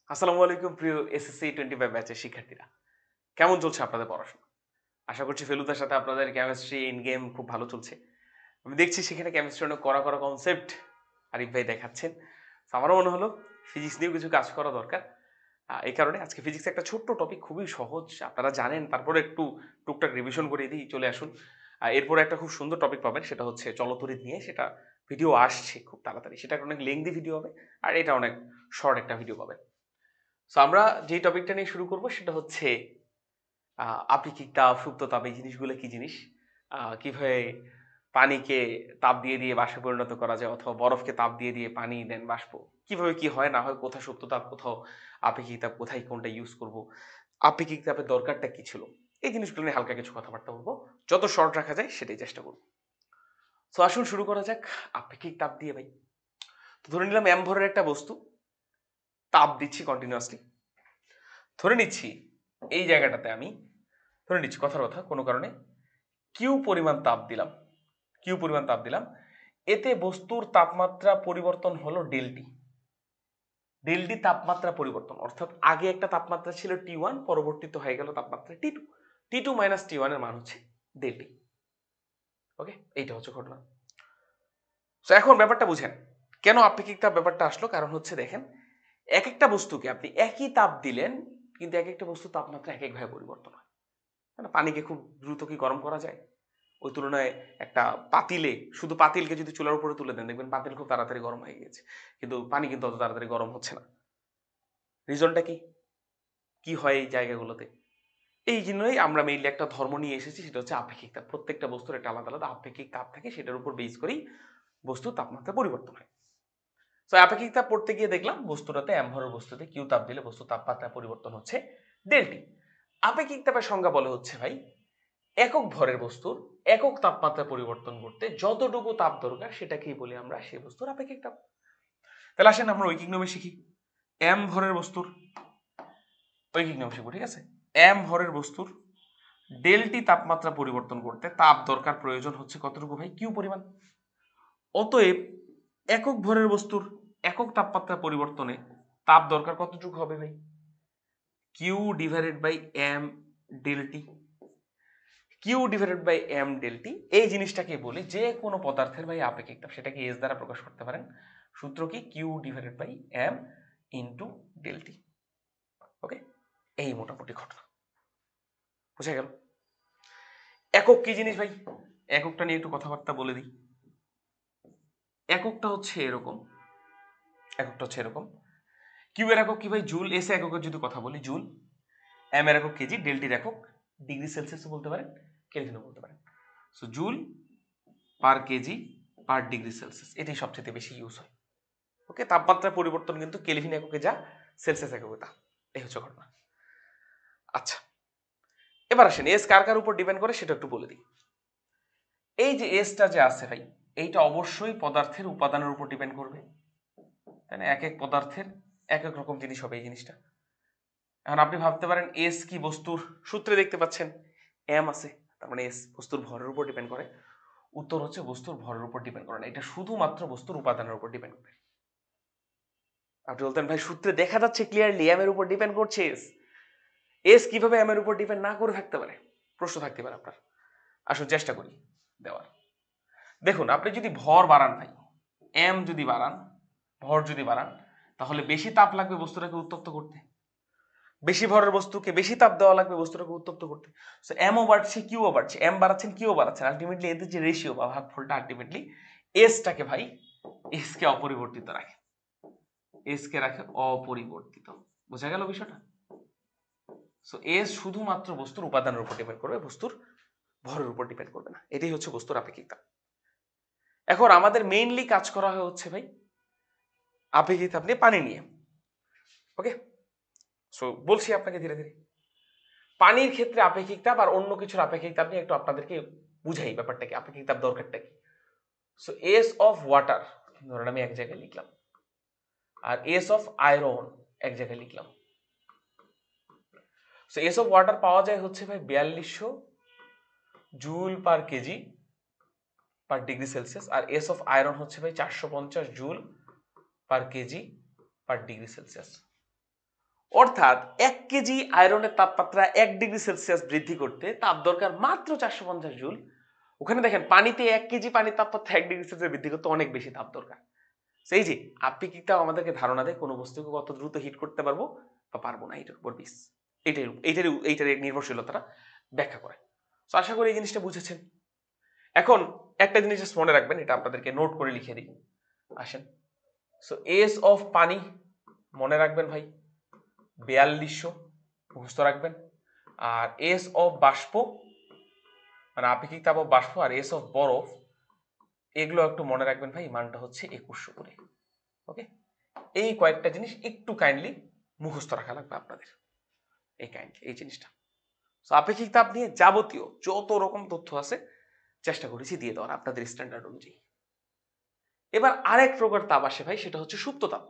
আসসালামু আলাইকুম প্রিয় এসএসসি 25 ব্যাচের শিক্ষার্থীরা। কেমন চলছে আপনাদের পড়াশোনা? আশা করছি ফেলুদার সাথে আপনাদের কেমিস্ট্রি ইন গেম খুব ভালো চলছে। আমি দেখছি সেখানে কেমিস্ট্রি অনেক কড়া কনসেপ্ট আরিফ ভাই দেখাচ্ছেন। তো আমারও মনে হলো ফিজিক্স নিয়েও কিছু কাজ করা দরকার। এই কারণে আজকে ফিজিক্সের একটা ছোট্ট টপিক খুবই সহজ। আপনারা জানেন তারপরে একটু টুকটাক রিভিশন করে দিই চলে আসুন। এরপরে একটা খুব সুন্দর টপিক পাবেন সেটা হচ্ছে চলতরিৎ নিয়ে সেটা ভিডিও আসছে খুব তাড়াতাড়ি। সেটা অনেক লেংথি ভিডিও হবে আর এটা অনেক শর্ট একটা ভিডিও পাবেন। সো আমরা যে টপিকটা নিয়ে শুরু করব সেটা হচ্ছে আপেক্ষিক তাপ, সুপ্ত তাপ এই জিনিসগুলো কি জিনিস? কিভাবে পানিকে তাপ দিয়ে বাষ্পে পরিণত করা যায় অথবা বরফকে তাপ দিয়ে পানি দেন বাষ্প। কিভাবে কি হয় না হয়, কোথায় সুপ্ত তাপ, কোথাও আপেক্ষিক তাপ, কোথায় কোনটা ইউজ করব। আপেক্ষিক তাপের দরকারটা কি ছিল? এই জিনিসগুলো নিয়ে হালকা কিছু কথাবার্তা বলবো। যত শর্ট রাখা যায় সেটাই চেষ্টা করব। সো আসুন শুরু করা যাক আপেক্ষিক তাপ দিয়ে ভাই। তো ধরে নিলাম m ভরের একটা বস্তু তাপ দিচ্ছি কন্টিনিউয়াসলি। ধরে নিচ্ছি এই জায়গাটাতে আমি ধরে নিচ্ছি কথার কথা কোনো কারণে কিউ পরিমাণ তাপ দিলাম। এতে বস্তুর তাপমাত্রা পরিবর্তন হলো ডেলটি। ডেলটি তাপমাত্রা পরিবর্তন অর্থাৎ আগে একটা তাপমাত্রা ছিল T1, পরবর্তীতে হয়ে গেল তাপমাত্রা T2। T2 মাইনাস T1 এর মান হচ্ছে ডেলটি। ওকে, এইটা হচ্ছে ঘটনা। তো এখন ব্যাপারটা বুঝেন কেন আপেক্ষিক তাপ ব্যাপারটা আসলো। কারণ হচ্ছে দেখেন, এক একটা বস্তুকে আপনি একই তাপ দিলেন কিন্তু এক একটা বস্তুর তাপমাত্রা এক একভাবে পরিবর্তন হয়। পানিকে খুব দ্রুত কি গরম করা যায়? ওই তুলনায় একটা পাতিলে, শুধু পাতিলকে যদি চুলার উপরে তুলে দেন দেখবেন পাতিল খুব তাড়াতাড়ি গরম হয়ে গিয়েছে, কিন্তু পানি কিন্তু অত তাড়াতাড়ি গরম হচ্ছে না। রিজনটা কি? কি হয় এই জায়গাগুলোতে? এই জন্যই আমরা মেইনলি একটা ধর্ম নিয়ে এসেছি, সেটা হচ্ছে আপেক্ষিক তাপ। প্রত্যেকটা বস্তুর একটা আলাদা আলাদা আপেক্ষিক তাপ থাকে, সেটার উপর বেস করেই বস্তুর তাপমাত্রা পরিবর্তন হয়। তো আপেক্ষিক তাপ পড়তে গিয়ে দেখলাম বস্তুটাতে ভরের বস্তুতে কিউ তাপ দিলে বস্তুর তাপমাত্রা পরিবর্তন হচ্ছে ডেলটি। আপেক্ষিক তাপের সংজ্ঞা বলে হচ্ছে ভাই, একক ভরের বস্তুর একক তাপমাত্রা পরিবর্তন করতে যতটুকু তাপ দরকার সেটাকেই বলি আমরা সেই বস্তুর আপেক্ষিক তাপ। তাহলে আসেন আমরা ঐকিক নিয়মে শিখি। এম ভরের বস্তুর ঐকিক নিয়ম শিখবো, ঠিক আছে? এম ভরের বস্তুর ডেলটি তাপমাত্রা পরিবর্তন করতে তাপ দরকার প্রয়োজন হচ্ছে কতটুকু ভাই? কিউ পরিমাণ। অতএব একক ভরের বস্তুর একক তাপমাত্রা পরিবর্তনে তাপ দরকার কতটুকু হবে ভাই? Q divided by M del T. Q divided by M del T এই জিনিসটাকে বলি যে কোনো পদার্থের ভাই আপেক্ষিক তাপ, সেটাকে এস দ্বারা প্রকাশ করতে পারেন। সূত্র কি? Q divided by M into del T. Okay, এই মোটামুটি ঘটনা বুঝা গেল। একক কি জিনিস ভাই? এককটা নিয়ে একটু কথাবার্তা বলে দিই। এককটা হচ্ছে এরকম, কিউ এর একক কি ভাই? জুল। এস এর এককের যদি কথা বলি জুল, এম এর একক কেজি, ডেলটির একক ডিগ্রি সেলসিয়াসও বলতে পারেন, কেলভিনও বলতে পারেন। So joule per K G per degree Celsius, এটাই সবচেয়ে বেশি ইউজ হয়। ওকে, তাপমাত্রা পরিবর্তন কিন্তু কেলভিন এককে যা, সেলসিয়াস এককে তা। এই হচ্ছে ঘটনা। আচ্ছা, এবার আসেন এস কার কার উপর ডিপেন্ড করে সেটা একটু বলে দিই। এই যে এসটা যে আছে ভাই, এইটা অবশ্যই পদার্থের উপাদানের উপর ডিপেন্ড করবে, তাই না? এক এক পদার্থের এক এক রকম জিনিস হবে এই জিনিসটা। এখন আপনি ভাবতে পারেন এস কি বস্তুর সূত্রে দেখতে পাচ্ছেন এম আছে, তার মানে এস বস্তুর ভরের উপর ডিপেন্ড করে। উত্তর হচ্ছে বস্তুর ভরের উপর ডিপেন্ড করে না, এটা শুধুমাত্র বস্তুর উপাদানের উপর ডিপেন্ড করে। আপনি বলতেন ভাই সূত্রে দেখা যাচ্ছে ক্লিয়ারলি এম এর উপর ডিপেন্ড করছে এস। এস কিভাবে এম এর উপর ডিপেন্ড না করে থাকতে পারে? প্রশ্ন থাকতে পারে আপনার। আসুন চেষ্টা করি দেওয়ার। দেখুন, আপনি যদি ভর বাড়ান ভাই, এম যদি বাড়ান, ভর যদি বাড়ান, তাহলে বেশি তাপ লাগবে বস্তুটাকে উত্তপ্ত করতে। বেশি ভরের বস্তুকে বেশি তাপ দেওয়া লাগবে বস্তুটাকে উত্তপ্ত করতে। সো এমও বাড়ছে, কিউও বাড়ছে, এম বাড়াচ্ছেন, কিউও বাড়াচ্ছেন। আলটিমেটলি এদের যে রেশিও বা ভাগফলটা আলটিমেটলি এসটাকে ভাই, এসকে অপরিবর্তিত রাখে, এসকে রাখে অপরিবর্তিত। বোঝা গেল বিষয়টা? সো এস শুধুমাত্র বস্তুর উপাদানের উপর ডিপেন্ড করবে, বস্তুর ভরের উপর ডিপেন্ড করবে না। এটাই হচ্ছে বস্তুর আপেক্ষিক তাপ। এখন আমাদের মেইনলি কাজ করা হচ্ছে ভাই আপেক্ষিক তাপ নিয়ে, পানি নিয়ে। ওকে, সো বলছি আপনাকে ধীরে ধীরে পানির ক্ষেত্রে আপেক্ষিক তাপ আর অন্য কিছুর আপেক্ষিক তাপ নিয়ে একটু আপনাদেরকে বুঝাই ব্যাপারটা কি, আপেক্ষিক তাপ দরকারটা কি। সো এস অফ ওয়াটার ধরেন আমি এক জায়গায় লিখলাম, আর এস অফ আয়রন এক জায়গায় লিখলাম। সো এস অফ ওয়াটার পাওয়া যায় হচ্ছে ভাই 4200 joule per K G per degree Celsius, আর এস অফ আয়রন হচ্ছে ভাই 450 joule per K G per degree Celsius. অর্থাৎ 1 কেজি আয়রনের তাপমাত্রা 1 ডিগ্রি সেলসিয়াস বৃদ্ধি করতে তাপ দরকার মাত্র 450 জুল। ওখানে দেখেন পানিতে 1 কেজি পানির তাপমাত্রা 1 ডিগ্রি সেলসিয়াস বৃদ্ধি করতে অনেক বেশি তাপ দরকার। সেই যে আপেক্ষিক তাপ আমাদেরকে ধারণা দেয় কোনো বস্তুকে কত দ্রুত হিট করতে পারবো বা পারবো না, এটার উপর বেস, এইটার নির্ভরশীলতাটা ব্যাখ্যা করে। তো আশা করি এই জিনিসটা বুঝেছেন। এখন একটা জিনিস জাস্ট মনে রাখবেন, এটা আপনাদেরকে নোট করে লিখে দিই। আসেন, সো এস অফ পানি মনে রাখবেন ভাই 4200 মুখস্থ রাখবেন। আর এস অফ বাষ্প মানে আপেক্ষিক তাপ অফ বাষ্প আর এস অফ বরফ এগুলো একটু মনে রাখবেন ভাই, মানটা হচ্ছে 2100 করে। ওকে, এই কয়েকটা জিনিস একটু কাইন্ডলি মুখস্থ রাখা লাগবে আপনাদের, এই জিনিসটা। তো আপেক্ষিক তাপ নিয়ে যাবতীয় যত রকম তথ্য আছে চেষ্টা করেছি দিয়ে দেওয়ার আপনাদের স্ট্যান্ডার্ড অনুযায়ী। এবার আরেক প্রকার তাপ আসে ভাই, সেটা হচ্ছে সুপ্ত তাপ।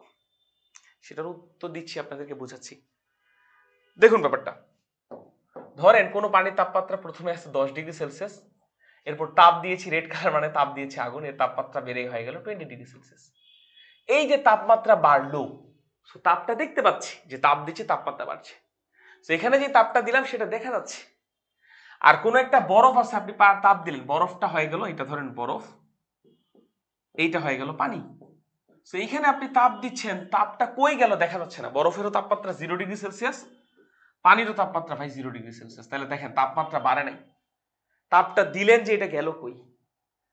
সেটার উত্তর দিচ্ছি, আপনাদেরকে বোঝাচ্ছি। দেখুন ব্যাপারটা, ধরেন কোনো পানির তাপমাত্রা প্রথমে আছে 10 ডিগ্রি সেলসিয়াস, এরপর তাপ দিয়েছি রেড কালার মানে তাপ দিয়েছি আগুন, এর তাপমাত্রা বেড়ে হয়ে গেল 20 ডিগ্রি সেলসিয়াস। এই যে তাপমাত্রা বাড়লো, তাপটা দেখতে পাচ্ছি যে তাপ দিচ্ছে, তাপমাত্রা বাড়ছে। তো এখানে যে তাপটা দিলাম সেটা দেখা যাচ্ছে। আর কোন একটা বরফ আছে, আপনি তাপ দিলেন, বরফটা হয়ে গেল, এটা ধরেন বরফ, এইটা হয়ে গেল পানি। তো এইখানে আপনি তাপ দিচ্ছেন, তাপটা কই গেল দেখা যাচ্ছে না। বরফেরও তাপমাত্রা 0 ডিগ্রি সেলসিয়াস, পানিরও তাপমাত্রা ভাই 0 ডিগ্রি সেলসিয়াস। তাহলে দেখেন তাপমাত্রা বাড়ে নাই, তাপটা দিলেন যে এটা গেল কই।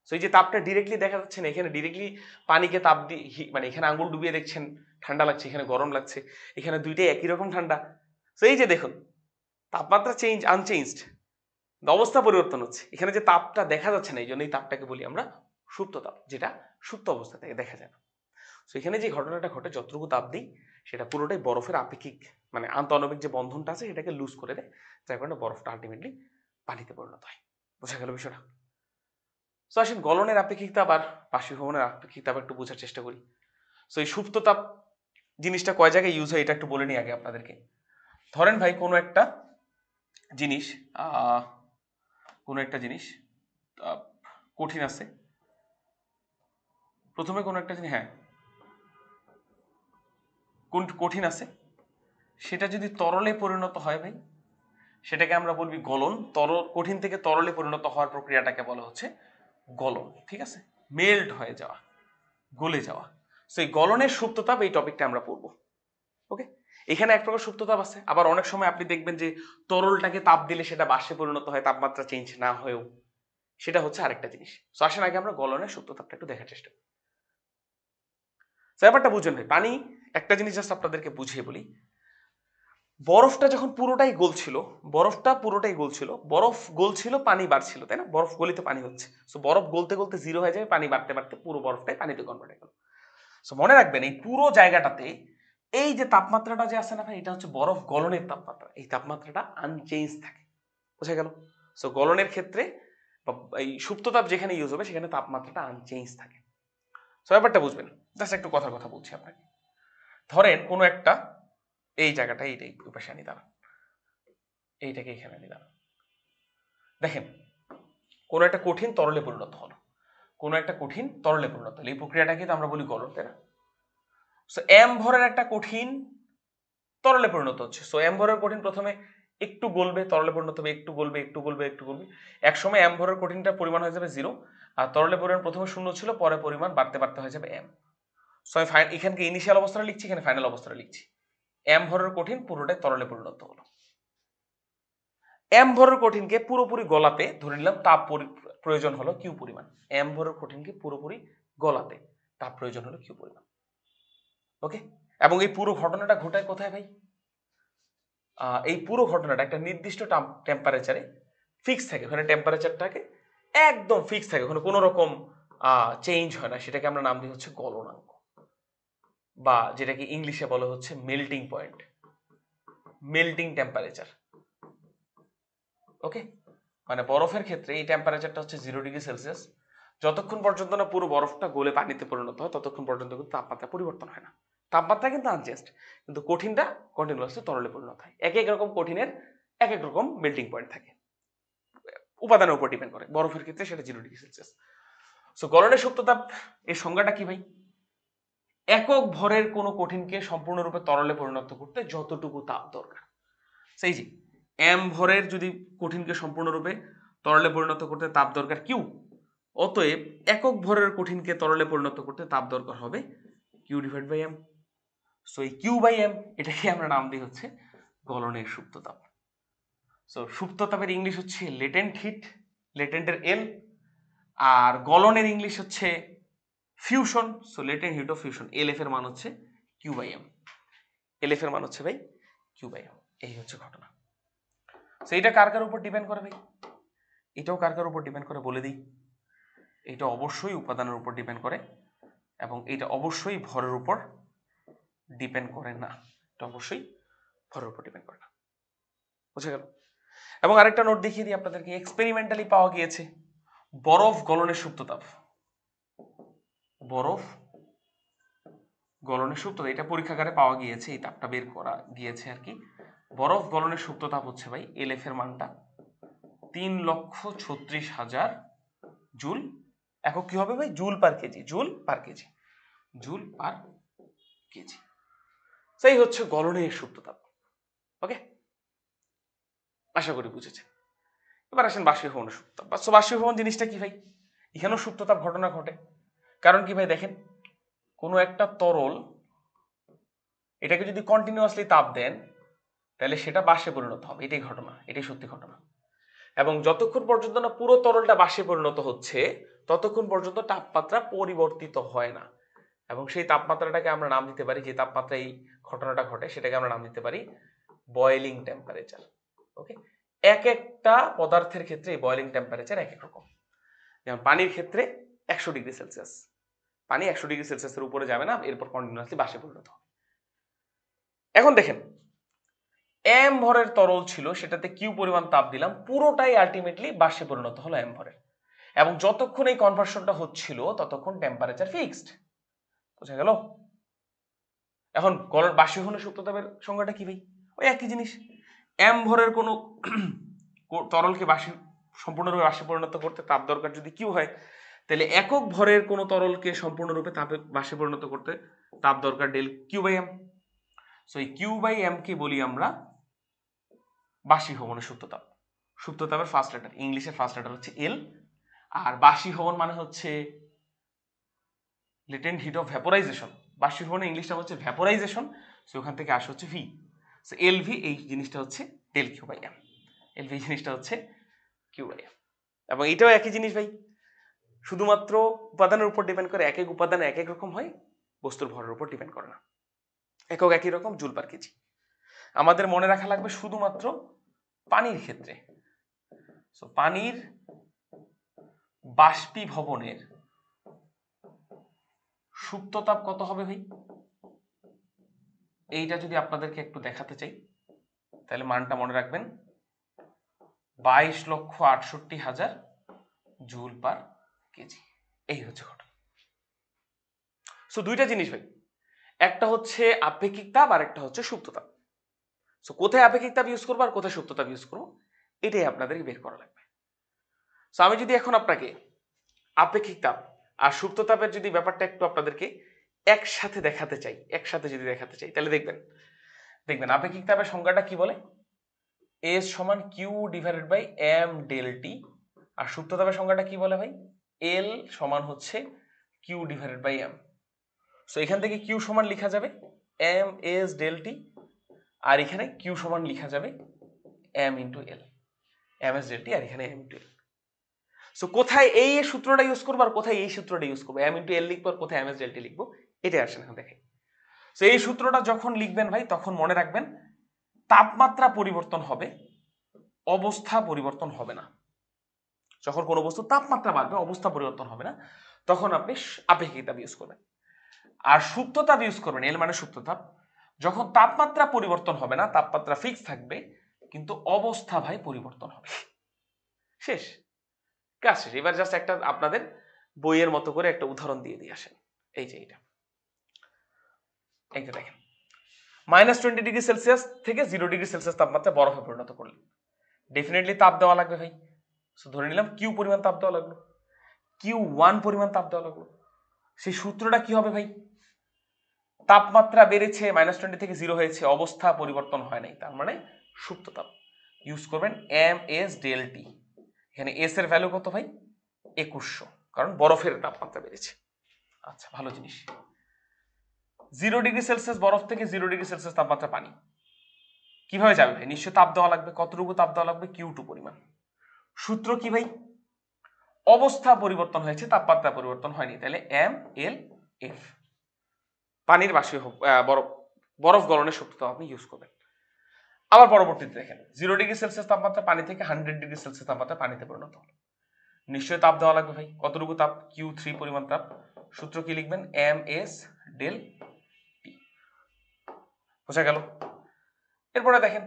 তো এই যে তাপটা ডিরেক্টলি দেখা যাচ্ছে না, এখানে ডিরেক্টলি পানিকে তাপ দিয়ে মানে এখানে আঙুল ডুবিয়ে দেখছেন ঠান্ডা লাগছে, এখানে গরম লাগছে, এখানে দুইটাই একই রকম ঠান্ডা। তো এই যে দেখুন তাপমাত্রা চেঞ্জ আনচেঞ্জড, অবস্থা পরিবর্তন হচ্ছে, এখানে যে তাপটা দেখা যাচ্ছে না, এই জন্য এই তাপটাকে বলি আমরা সুপ্ত তাপ, যেটা সুপ্ত অবস্থা থেকে দেখা যায় না। তো এখানে যে ঘটনাটা ঘটে, যতটুকু তাপ দিই সেটা পুরোটাই বরফের আপেক্ষিক মানে আন্তঃআণবিক যে বন্ধনটা আছে সেটাকে লুজ করে দেয়, যার কারণে বরফটা আলটিমেটলি পানিতে পরিণত হয়। বোঝা গেল বিষয়টা? তো আসেন গলনের আপেক্ষিক তাপ আর বাষ্পীভবনের আপেক্ষিক তাপ একটু বোঝার চেষ্টা করি। তো এই সুপ্ত তাপ জিনিসটা কয় জায়গায় ইউজ হয় এটা একটু বলে নিই আগে আপনাদেরকে। ধরেন ভাই কোনো একটা জিনিস কঠিন আছে, প্রথমে কোনো একটা জিনিস কোন কঠিন আছে, সেটা যদি তরলে পরিণত হয় ভাই, সেটাকে আমরা বলবি গলন। কঠিন থেকে তরলে পরিণত হওয়ার প্রক্রিয়াটাকে বলা হচ্ছে গলন। ঠিক আছে, মেল্ট হয়ে যাওয়া, গলে যাওয়া। সেই গলনের সুপ্ততাপ এই টপিকটা আমরা পড়বো। ওকে, এখানে এক প্রকার সুপ্ততাপ আছে। আবার অনেক সময় আপনি দেখবেন যে তরলটাকে তাপ দিলে সেটা বাষ্পে পরিণত হয়, তাপমাত্রা চেঞ্জ না হয়েও, সেটা হচ্ছে আরেকটা জিনিস। তো আসেন আগে আমরা গলনের সুপ্ততাপটা একটু দেখার চেষ্টা করি। ব্যাপারটা বুঝবেন ভাই, পানি একটা জিনিস জাস্ট আপনাদেরকে বুঝিয়ে বলি। বরফটা যখন পুরোটাই গলছিল, বরফ গলছিল, পানি বাড়ছিল, তাই না? বরফ গলিতে পানি হচ্ছে, সো বরফ গলতে গলতে জিরো হয়ে যাবে, পানি বাড়তে বাড়তে পুরো বরফটাই পানিতে কনভার্ট হয়ে গেল। সো মনে রাখবেন এই পুরো জায়গাটাতে এই যে তাপমাত্রাটা যে আছে না ভাই, এটা হচ্ছে বরফ গলনের তাপমাত্রা। এই তাপমাত্রাটা আনচেঞ্জ থাকে। বুঝা গেল? সো গলনের ক্ষেত্রে এই সুপ্ততাপ যেখানে ইউজ হবে সেখানে তাপমাত্রাটা আনচেঞ্জ থাকে। সো ব্যাপারটা বুঝবেন। জাস্ট একটু কথা বলছি আপনাকে। ধরেন কোনো একটা এই জায়গাটা এইটাই পাশে আনি দাঁড়ান, এইটাকে এখানে আনি দাঁড়ান। দেখেন কোনো একটা কঠিন তরলে পরিণত হলো, এই প্রক্রিয়াটাকে তো আমরা বলি গলন, তাই না? সো এম ভরের একটা কঠিন তরলে পরিণত হচ্ছে। সো এম ভরের কঠিন প্রথমে একটু গলবে, তরলে পরিণত হবে, একটু গলবে, এক সময় এম ভরের কঠিনটার পরিমাণ হয়ে যাবে 0, আর তরলে পরিমাণ প্রথমে 0 ছিল, পরে পরিমাণ বাড়তে বাড়তে হয়ে যাবে এম। সো আমি এখানকে ইনিশিয়াল অবস্থাটা লিখছি, এখানে ফাইনাল অবস্থাটা লিখছি। এম ভরের কঠিন পুরোটাই তরলে পরিণত হলো। এম ভরের কঠিনকে পুরোপুরি গলাতে ধরে নিলাম তাপ প্রয়োজন হলো কিউ পরিমাণ। এম ভরের কঠিনকে পুরোপুরি গলাতে তাপ প্রয়োজন হলো কিউ পরিমাণ। ওকে, এবং এই পুরো ঘটনাটা ঘটায় কোথায় ভাই? এই পুরো ঘটনাটা একটা নির্দিষ্ট টেম্পারেচারে ফিক্স থাকে, ওখানে টেম্পারেচারটাকে একদম ফিক্স থাকে, ওখানে কোনো রকম চেঞ্জ হয় না। সেটাকে আমরা নাম দিই হচ্ছে গলনাঙ্ক, বা যেটাকে ইংলিশে বলা হচ্ছে মেল্টিং পয়েন্ট, মেল্টিং টেম্পারেচার। ওকে, মানে বরফের ক্ষেত্রে এই টেম্পারেচারটা হচ্ছে 0 ডিগ্রি সেলসিয়াস। যতক্ষণ পর্যন্ত না পুরো বরফটা গলে পানিতে পরিণত হয় ততক্ষণ পর্যন্ত কিন্তু তাপমাত্রা পরিবর্তন হয় না। তাপমাত্রা কিন্তু আনচেঞ্জড, কিন্তু কঠিনটা কন্টিনিউয়াসলি তরলে পরিণত হয়। এক এক রকম কঠিনের এক এক রকম মেল্টিং পয়েন্ট থাকে, উপাদানের উপর ডিপেন্ড করে। বরফের ক্ষেত্রে সেটা 0 ডিগ্রি সেলসিয়াস। সো গলনের সুপ্ত তাপ এর সংজ্ঞাটা কি ভাই? একক ভরের কোনো কঠিনকে সম্পূর্ণরূপে তরলে পরিণত করতে যতটুকু তাপ দরকার। সেই যে এম ভরের যদি কঠিনকে সম্পূর্ণরূপে তরলে পরিণত করতে তাপ দরকার কিউ, অতএব একক ভরের কঠিনকে তরলে পরিণত করতে তাপ দরকার হবে Q divide by M. So এই কিউ বাই এম এটাকে আমরা নাম দিই হচ্ছে গলনের সুপ্ত তাপ। সো সুপ্ত তাপের ইংলিশ হচ্ছে লেটেন্ট হিট, লেটেন্টের এল, আর গলনের ইংলিশ হচ্ছে fusion. So latent heat of fusion, L F এর মান হচ্ছে Q by M, L F এর মান হচ্ছে ভাই কিউ বাই এম। এই হচ্ছে ঘটনা। সো এটা কার কার উপর ডিপেন্ড করে ভাই? এটাও কার কার উপর ডিপেন্ড করে বলে দিই। এটা অবশ্যই উপাদানের উপর ডিপেন্ড করে এবং এটা অবশ্যই ভরের উপর ডিপেন্ড করে না। এটা অবশ্যই ভরের উপর ডিপেন্ড করে না, বুঝে গেল? এবং আরেকটা নোট দেখিয়ে দিই আপনাদেরকে, এক্সপেরিমেন্টালি পাওয়া গিয়েছে বরফ গলনের সুপ্ত তাপ, বরফ গলনের সুপ্ত তাপ, এটা পরীক্ষাগারে পাওয়া গিয়েছে, এই তাপটা বের করা গিয়েছে আর কি। বরফ গলনের সুপ্ত তাপ হচ্ছে ভাই এল এফ এর মানটা 3,36,000 জুল। একক কি হবে ভাই? Joule per KG, joule per KG, joule per KG. সেই হচ্ছে গলনের সুপ্ত তাপ। ওকে, আশা করি বুঝেছেন। এবার আসেন বাষ্পীভবনের সুপ্ত তাপ। বাষ্পীভবন জিনিসটা কি ভাই? এখানেও সুপ্ত তাপ ঘটনা ঘটে। কারণ কি ভাই, দেখেন কোনো একটা তরল এটাকে যদি কন্টিনিউয়াসলি তাপ দেন তাহলে সেটা বাষ্পে পরিণত হবে, এটাই ঘটনা, এটাই সত্যি ঘটনা। এবং যতক্ষণ পর্যন্ত না পুরো তরলটা বাষ্পে পরিণত হচ্ছে ততক্ষণ পর্যন্ত তাপমাত্রা পরিবর্তিত হয় না। এবং সেই তাপমাত্রাটাকে আমরা নাম দিতে পারি, যে তাপমাত্রা এই ঘটনাটা ঘটে সেটাকে আমরা নাম দিতে পারি বয়েলিং টেম্পারেচার। ওকে, এক একটা পদার্থের ক্ষেত্রে এই বয়েলিং টেম্পারেচার এক এক রকম। যেমন পানির ক্ষেত্রে 100°C, পানি 100°C উপরে যাবে না, এরপর কন্টিনিউয়াসলি বাষ্পে পরিণত হবে। এখন দেখেন এম ভরের তরল ছিল, সেটাতে কিউ পরিমাণ তাপ দিলাম, পুরোটাই আলটিমেটলি বাষ্পে পরিণত হলো এম ভরের। এবং যতক্ষণ এই কনভার্সনটা হচ্ছিল ততক্ষণ টেম্পারেচার ফিক্সড, বুঝা গেল? এখন বাষ্পীভবনের সুপ্ত তাপের সংজ্ঞাটা কি ভাই? ওই একই জিনিস। এম ভরের কোনো তরলকে সম্পূর্ণরূপে বাষ্পে পরিণত করতে তাপ দরকার যদি কিউ হয়, তাহলে একক ভরের কোনো তরলকে সম্পূর্ণরূপে তাপে বাষ্পে পরিণত করতে তাপ দরকার del Q by M. So এই কিউ বাই এম কে বলি আমরা বাষ্পীভবনের সুপ্ত তাপ। সুপ্ত তাপের ফার্স্ট লেটার, ইংলিশের ফার্স্ট লেটার হচ্ছে এল, আর বাষ্পীভবন মানে হচ্ছে লেটেন্ট হিট অফ ভ্যাপোরাইজেশন। বাষ্পীভবনের ইংলিশটা হচ্ছে ভ্যাপোরাইজেশন, সো ওখান থেকে আসে হচ্ছে ভি। সো এল ভি এই জিনিসটা হচ্ছে del Q by M, L V জিনিসটা হচ্ছে কিউ বাই এম। এবং এটাও একই জিনিস ভাই, শুধুমাত্র উপাদানের উপর ডিপেন্ড করে, এক এক উপাদান এক এক রকম হয়, বস্তুর ভরের উপর ডিপেন্ড করে না। একক একই রকম, জুল পার কেজি। আমাদের মনে রাখা লাগবে শুধুমাত্র পানির ক্ষেত্রে। সো পানির বাষ্পীভবনের সুপ্ত তাপ কত হবে ভাই? এইটা যদি আপনাদেরকে একটু দেখাতে চাই তাহলে মানটা মনে রাখবেন 22,68,000 জুল পার কেজি। এই হচ্ছে ঘটনা। সো দুইটা জিনিস ভাই, একটা হচ্ছে আপেক্ষিক তাপ আর একটা হচ্ছে সুপ্ত তাপ। সো কোথায় আপেক্ষিক তাপ ইউজ করবো আর কোথায় সুপ্ত তাপ ইউজ করবো এটাই আপনাদেরকে বের করা লাগবে। সো আমি যদি এখন আপনাকে আপেক্ষিক তাপ আর সুপ্ত তাপের যদি ব্যাপারটা একটু আপনাদেরকে একসাথে দেখাতে চাই, একসাথে যদি দেখাতে চাই তাহলে দেখবেন আপেক্ষিক তাপের সংজ্ঞাটা কি বলে, এস সমান Q divided by M del T. আর সুপ্ত তাপের সংজ্ঞাটা কি বলে ভাই, এল সমান হচ্ছে Q divided by M. So এখান থেকে কিউ সমান লিখা যাবে এম এস ডেল টি, আর এখানে কিউ সমান লিখা যাবে M into L, M S del T, আর এখানে এম ইন্টু এল। সো কোথায় এই সূত্রটা ইউজ করবো আর কোথায় এই সূত্রটা ইউজ করবো, এম ইন্টু এল লিখবো আর কোথায় এম এস ডেল টি লিখবো, এটাই আসেন এখন দেখেন। সো এই সূত্রটা যখন লিখবেন ভাই তখন মনে রাখবেন তাপমাত্রা পরিবর্তন হবে, অবস্থা পরিবর্তন হবে না। যখন কোনো বস্তুর তাপমাত্রা বাড়বে অবস্থা পরিবর্তন হবে না, তখন আপনি আপেক্ষিক তাপ ইউজ করবেন। আর সুপ্ত তাপ ইউজ করবেন, এল মানে সুপ্ত তাপ, যখন তাপমাত্রা পরিবর্তন হবে না, তাপমাত্রা ফিক্স থাকবে কিন্তু অবস্থা ভাই পরিবর্তন হবে। শেষ কাজ শেষ। এবার জাস্ট একটা আপনাদের বইয়ের মতো করে একটা উদাহরণ দিয়ে আসেন। এই যে এইটা দেখেন, -20°C থেকে 0°C তাপমাত্রা বরফে পরিণত করলেন, ডেফিনেটলি তাপ দেওয়া লাগবে ভাই। সো ধরে নিলাম কিউ পরিমাণ তাপ দেওয়া লাগলো, কিউ 1 পরিমাণ তাপ দেওয়া লাগলো। সেই সূত্রটা কি হবে ভাই, তাপমাত্রা বেড়েছে -20 থেকে 0 হয়েছে, অবস্থা পরিবর্তন হয় নাই, তার মানে সুপ্ত তাপ। ইউজ করবেন mS∆T। এখানে এস এর ভ্যালু কত ভাই? 2100, কারণ বরফের তাপমাত্রা বেড়েছে। আচ্ছা, ভালো জিনিস। 0°C বরফ থেকে 0°C তাপমাত্রা পানি কিভাবে যাবে ভাই? নিশ্চয় তাপ দেওয়া লাগবে। কতটুকু তাপ দেওয়া লাগবে? Q2 পরিমাণ। সূত্র কি ভাই? অবস্থা পরিবর্তন হয়েছে, তাপমাত্রা পরিবর্তন হয়নি, তাহলে mLF। পানির বাষ্পীয় বরফ গলনের শক্তিটা আপনি ইউজ করবেন। আবার পরবর্তীতে দেখেন 0°C তাপমাত্রা পানি থেকে 100°C তাপমাত্রা পানিতে পরিণত হলো। নিশ্চয়ই তাপ দেওয়া লাগবে ভাই। কতটুকু তাপ? Q3 পরিমাণ তাপ। সূত্র কি লিখবেন? mS∆T। বোঝা গেল? এরপরে দেখেন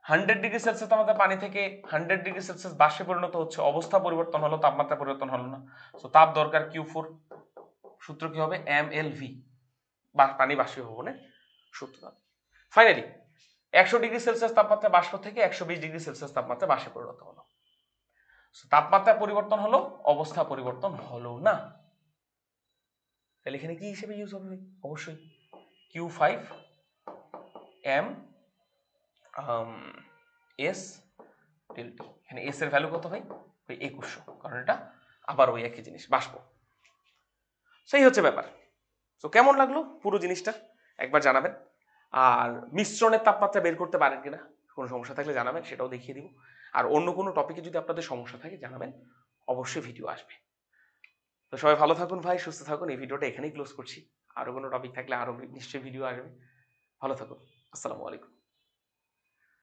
100°C তাপমাত্রা পানি থেকে 100°C বাষ্পে পরিণত হচ্ছে, অবস্থা পরিবর্তন হলো, তাপমাত্রা পরিবর্তন হলো না। সো তাপ দরকার Q4। সূত্র কি হবে? mLV, বা পানি বাষ্পীভবনে সূত্র। ফাইনালি 100°C তাপমাত্রা বাষ্প থেকে 120°C তাপমাত্রা বাষ্পে পরিণত হলো। তাপমাত্রা পরিবর্তন হলো, অবস্থা পরিবর্তন হলো না। তাহলে এখানে কি হিসেবে ইউজ হবে? অবশ্যই Q5 mS∆T। এখানে এস এর ভ্যালু কত ভাই? 2100, কারণ এটা আবার ওই একই জিনিস, বাষ্প। সেই হচ্ছে ব্যাপার। তো কেমন লাগলো পুরো জিনিসটা একবার জানাবেন। আর মিশ্রণের তাপমাত্রা বের করতে পারেন কিনা, কোনো সমস্যা থাকলে জানাবেন, সেটাও দেখিয়ে দিব। আর অন্য কোনো টপিকে যদি আপনাদের সমস্যা থাকে জানাবেন, অবশ্যই ভিডিও আসবে। তো সবাই ভালো থাকুন ভাই, সুস্থ থাকুন। এই ভিডিওটা এখানেই ক্লোজ করছি। আরো কোনো টপিক থাকলে আরো নিশ্চয়ই ভিডিও আসবে। ভালো থাকুন। আসসালামু আলাইকুম।